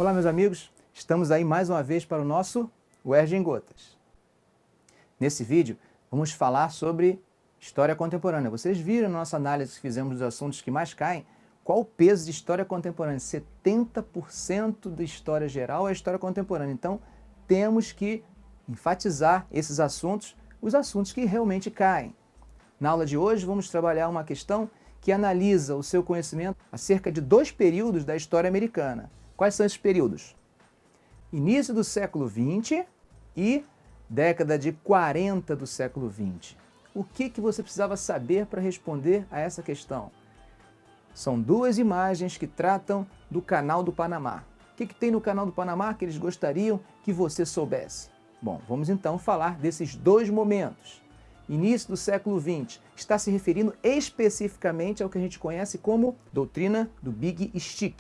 Olá, meus amigos, estamos aí mais uma vez para o nosso UERJ em Gotas. Nesse vídeo, vamos falar sobre história contemporânea. Vocês viram na nossa análise que fizemos dos assuntos que mais caem, qual o peso de história contemporânea? 70% da história geral é história contemporânea. Então, temos que enfatizar esses assuntos, os assuntos que realmente caem. Na aula de hoje, vamos trabalhar uma questão que analisa o seu conhecimento acerca de dois períodos da história americana. Quais são esses períodos? Início do século XX e década de 40 do século XX. O que você precisava saber para responder a essa questão? São duas imagens que tratam do Canal do Panamá. O que tem no Canal do Panamá que eles gostariam que você soubesse? Bom, vamos então falar desses dois momentos. Início do século XX está se referindo especificamente ao que a gente conhece como doutrina do Big Stick,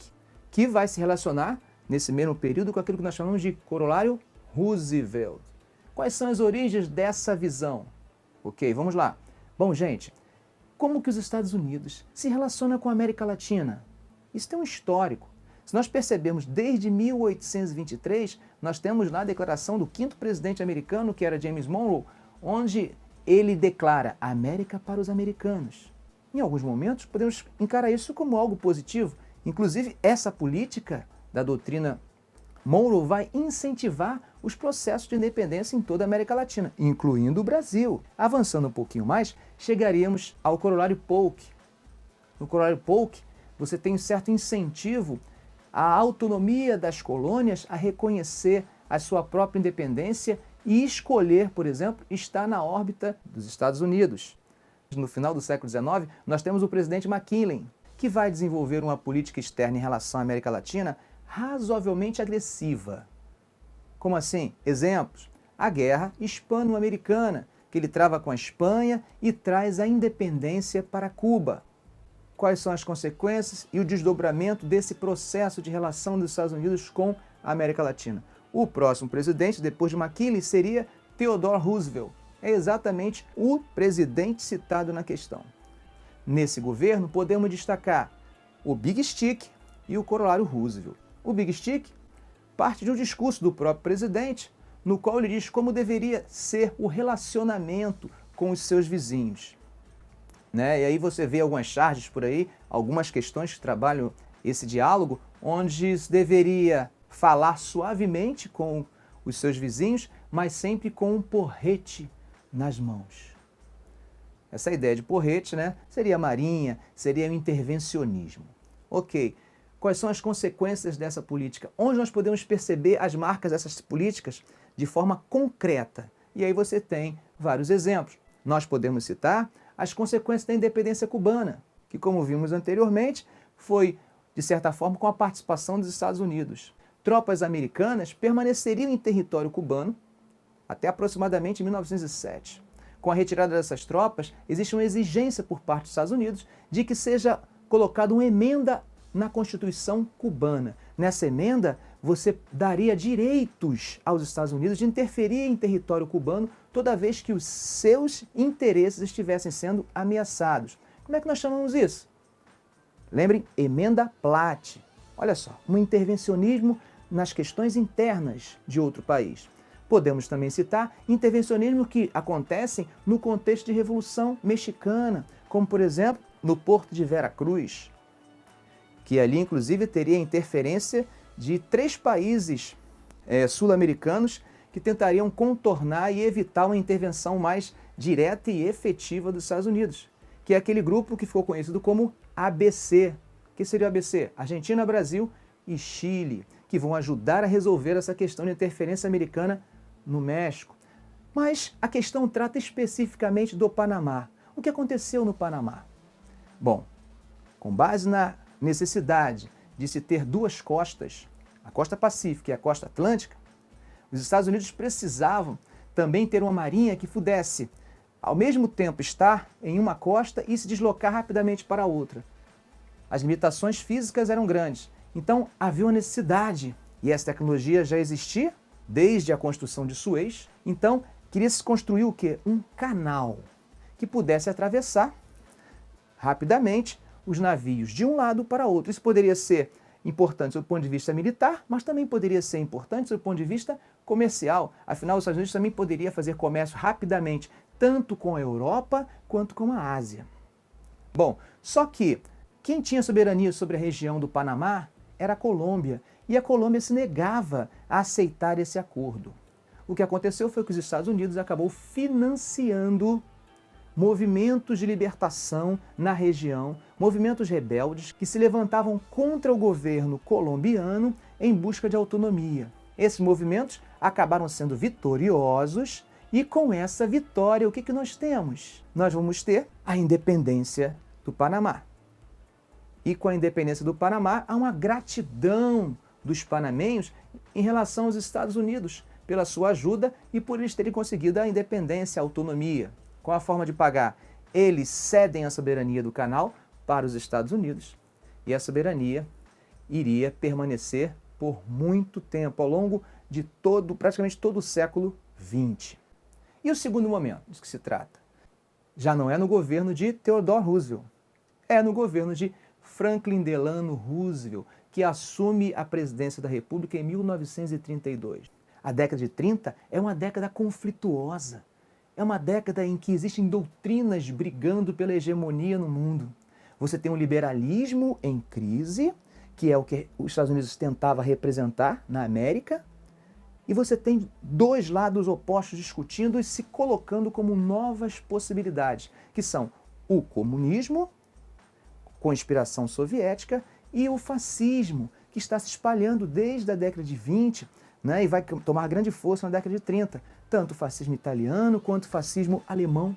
que vai se relacionar, nesse mesmo período, com aquilo que nós chamamos de corolário Roosevelt. Quais são as origens dessa visão? Ok, vamos lá. Bom, gente, como que os Estados Unidos se relacionam com a América Latina? Isso tem um histórico. Se nós percebermos, desde 1823, nós temos lá a declaração do 5º presidente americano, que era James Monroe, onde ele declara a América para os americanos. Em alguns momentos, podemos encarar isso como algo positivo. Inclusive, essa política da doutrina Monroe vai incentivar os processos de independência em toda a América Latina, incluindo o Brasil. Avançando um pouquinho mais, chegaríamos ao corolário Polk. No corolário Polk, você tem um certo incentivo à autonomia das colônias a reconhecer a sua própria independência e escolher, por exemplo, estar na órbita dos Estados Unidos. No final do século XIX, nós temos o presidente McKinley, que vai desenvolver uma política externa em relação à América Latina razoavelmente agressiva. Como assim? Exemplos. A Guerra Hispano-Americana, que ele trava com a Espanha e traz a independência para Cuba. Quais são as consequências e o desdobramento desse processo de relação dos Estados Unidos com a América Latina? O próximo presidente, depois de McKinley, seria Theodore Roosevelt. É exatamente o presidente citado na questão. Nesse governo, podemos destacar o Big Stick e o corolário Roosevelt. O Big Stick parte de um discurso do próprio presidente, no qual ele diz como deveria ser o relacionamento com os seus vizinhos. E aí você vê algumas charges por aí, algumas questões que trabalham esse diálogo, onde se deveria falar suavemente com os seus vizinhos, mas sempre com um porrete nas mãos. Essa ideia de porrete, seria a marinha, seria o intervencionismo. Ok, quais são as consequências dessa política? Onde nós podemos perceber as marcas dessas políticas de forma concreta? E aí você tem vários exemplos. Nós podemos citar as consequências da independência cubana, que, como vimos anteriormente, foi, de certa forma, com a participação dos Estados Unidos. Tropas americanas permaneceriam em território cubano até aproximadamente 1907. Com a retirada dessas tropas, existe uma exigência por parte dos Estados Unidos de que seja colocada uma emenda na Constituição cubana. Nessa emenda, você daria direitos aos Estados Unidos de interferir em território cubano toda vez que os seus interesses estivessem sendo ameaçados. Como é que nós chamamos isso? Lembrem, emenda Platt. Olha só, um intervencionismo nas questões internas de outro país. Podemos também citar intervencionismo que acontecem no contexto de Revolução Mexicana, como, por exemplo, no Porto de Veracruz, que ali, inclusive, teria interferência de 3 países sul-americanos que tentariam contornar e evitar uma intervenção mais direta e efetiva dos Estados Unidos, que é aquele grupo que ficou conhecido como ABC. O que seria o ABC? Argentina, Brasil e Chile, que vão ajudar a resolver essa questão de interferência americana no México. Mas a questão trata especificamente do Panamá. O que aconteceu no Panamá? Bom, com base na necessidade de se ter duas costas, a costa Pacífica e a costa Atlântica, os Estados Unidos precisavam também ter uma marinha que pudesse, ao mesmo tempo, estar em uma costa e se deslocar rapidamente para a outra. As limitações físicas eram grandes, então havia uma necessidade, e essa tecnologia já existia desde a construção de Suez. Então queria se construir o quê? Um canal que pudesse atravessar rapidamente os navios de um lado para outro. Isso poderia ser importante do ponto de vista militar, mas também poderia ser importante do ponto de vista comercial. Afinal, os Estados Unidos também poderia fazer comércio rapidamente, tanto com a Europa quanto com a Ásia. Bom, só que quem tinha soberania sobre a região do Panamá era a Colômbia, e a Colômbia se negava a aceitar esse acordo. O que aconteceu foi que os Estados Unidos acabou financiando movimentos de libertação na região, movimentos rebeldes que se levantavam contra o governo colombiano em busca de autonomia. Esses movimentos acabaram sendo vitoriosos e com essa vitória, o que nós temos? Nós vamos ter a independência do Panamá. E com a independência do Panamá, há uma gratidão dos panamenhos em relação aos Estados Unidos pela sua ajuda e por eles terem conseguido a independência, a autonomia. Qual a forma de pagar? Eles cedem a soberania do canal para os Estados Unidos e a soberania iria permanecer por muito tempo, ao longo de praticamente todo o século XX. E o segundo momento de que se trata? Já não é no governo de Theodore Roosevelt, é no governo de Franklin Delano Roosevelt, que assume a presidência da República em 1932. A década de 30 é uma década conflituosa. É uma década em que existem doutrinas brigando pela hegemonia no mundo. Você tem um liberalismo em crise, que é o que os Estados Unidos tentava representar na América, e você tem dois lados opostos discutindo e se colocando como novas possibilidades, que são o comunismo, com inspiração soviética, e o fascismo, que está se espalhando desde a década de 20, né, e vai tomar grande força na década de 30. Tanto o fascismo italiano quanto o fascismo alemão.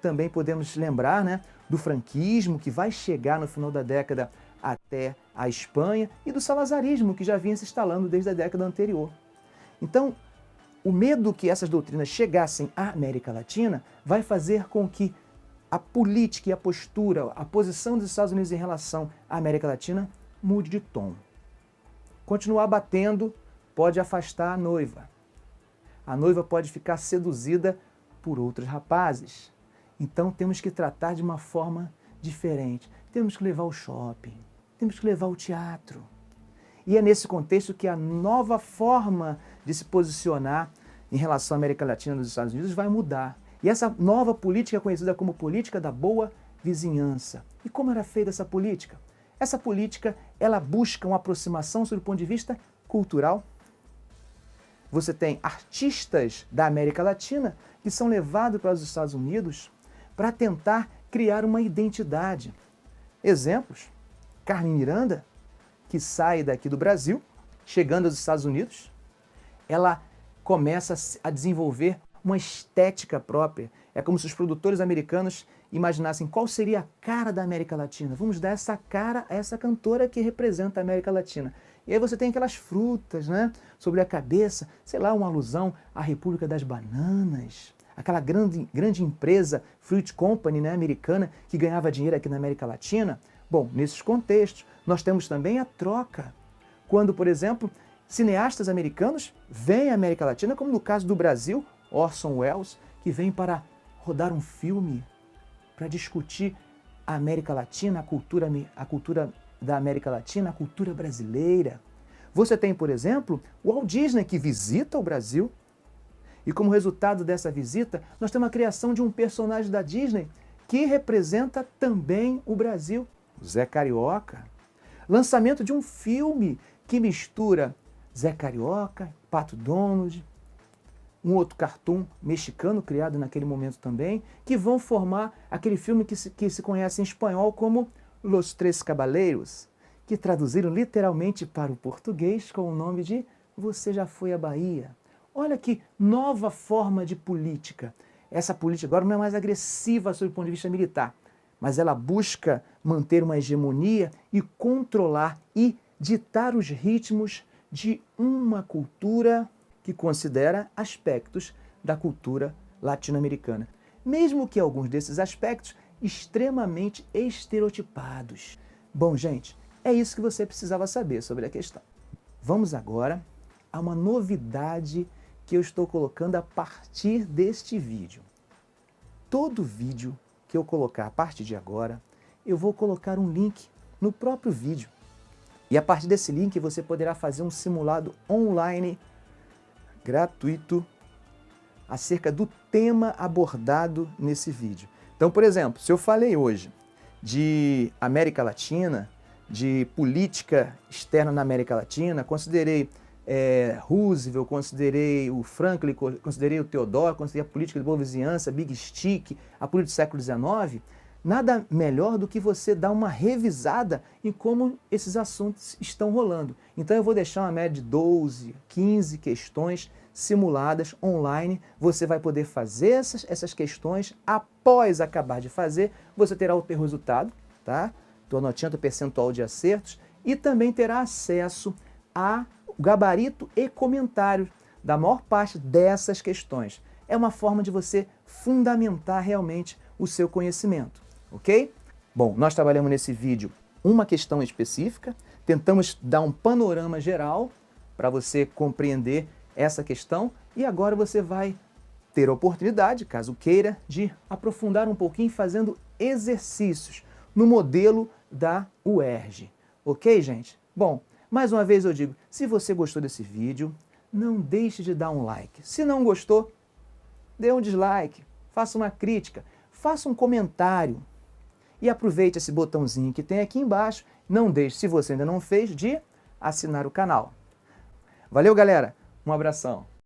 Também podemos lembrar, né, do franquismo, que vai chegar no final da década até a Espanha, e do salazarismo, que já vinha se instalando desde a década anterior. Então, o medo que essas doutrinas chegassem à América Latina vai fazer com que a política e a postura, a posição dos Estados Unidos em relação à América Latina mude de tom. Continuar batendo pode afastar a noiva. A noiva pode ficar seduzida por outros rapazes. Então temos que tratar de uma forma diferente. Temos que levar ao shopping, temos que levar ao teatro. E é nesse contexto que a nova forma de se posicionar em relação à América Latina e dos Estados Unidos vai mudar. E essa nova política é conhecida como política da boa vizinhança. E como era feita essa política? Essa política, ela busca uma aproximação sob o ponto de vista cultural. Você tem artistas da América Latina que são levados para os Estados Unidos para tentar criar uma identidade. Exemplos: Carmen Miranda, que sai daqui do Brasil, chegando aos Estados Unidos, ela começa a desenvolver uma estética própria. É como se os produtores americanos imaginassem qual seria a cara da América Latina. Vamos dar essa cara a essa cantora que representa a América Latina. E aí você tem aquelas frutas, né, sobre a cabeça, sei lá, uma alusão à República das Bananas, aquela grande empresa, Fruit Company, né, americana, que ganhava dinheiro aqui na América Latina. Bom, nesses contextos, nós temos também a troca. Quando, por exemplo, cineastas americanos vêm à América Latina, como no caso do Brasil, Orson Welles, que vem para rodar um filme para discutir a América Latina, a cultura da América Latina, a cultura brasileira. Você tem, por exemplo, o Walt Disney, que visita o Brasil, e como resultado dessa visita, nós temos a criação de um personagem da Disney que representa também o Brasil, o Zé Carioca. Lançamento de um filme que mistura Zé Carioca, Pato Donald, um outro cartoon mexicano criado naquele momento também, que vão formar aquele filme que se conhece em espanhol como Los Tres Caballeros, que traduziram literalmente para o português com o nome de Você Já Foi à Bahia. Olha que nova forma de política. Essa política agora não é mais agressiva sob o ponto de vista militar, mas ela busca manter uma hegemonia e controlar e ditar os ritmos de uma cultura que considera aspectos da cultura latino-americana, mesmo que alguns desses aspectos extremamente estereotipados. Bom, gente, é isso que você precisava saber sobre a questão. Vamos agora a uma novidade que eu estou colocando a partir deste vídeo. Todo vídeo que eu colocar a partir de agora, eu vou colocar um link no próprio vídeo. E a partir desse link você poderá fazer um simulado online gratuito acerca do tema abordado nesse vídeo. Então, por exemplo, se eu falei hoje de América Latina, de política externa na América Latina, considerei Roosevelt, considerei o Franklin, considerei o Theodore, considerei a política de boa vizinhança, Big Stick, a política do século XIX, nada melhor do que você dar uma revisada em como esses assuntos estão rolando. Então eu vou deixar uma média de 12, 15 questões simuladas online. Você vai poder fazer essas questões. Após acabar de fazer, você terá o teu resultado, tá? Estou anotando o percentual de acertos e também terá acesso ao gabarito e comentários da maior parte dessas questões. É uma forma de você fundamentar realmente o seu conhecimento, ok? Bom, nós trabalhamos nesse vídeo uma questão específica, tentamos dar um panorama geral para você compreender essa questão e agora você vai ter a oportunidade, caso queira, de aprofundar um pouquinho fazendo exercícios no modelo da UERJ. Ok, gente? Bom, mais uma vez eu digo, se você gostou desse vídeo, não deixe de dar um like. Se não gostou, dê um dislike, faça uma crítica, faça um comentário e aproveite esse botãozinho que tem aqui embaixo. Não deixe, se você ainda não fez, de assinar o canal. Valeu, galera! Um abração!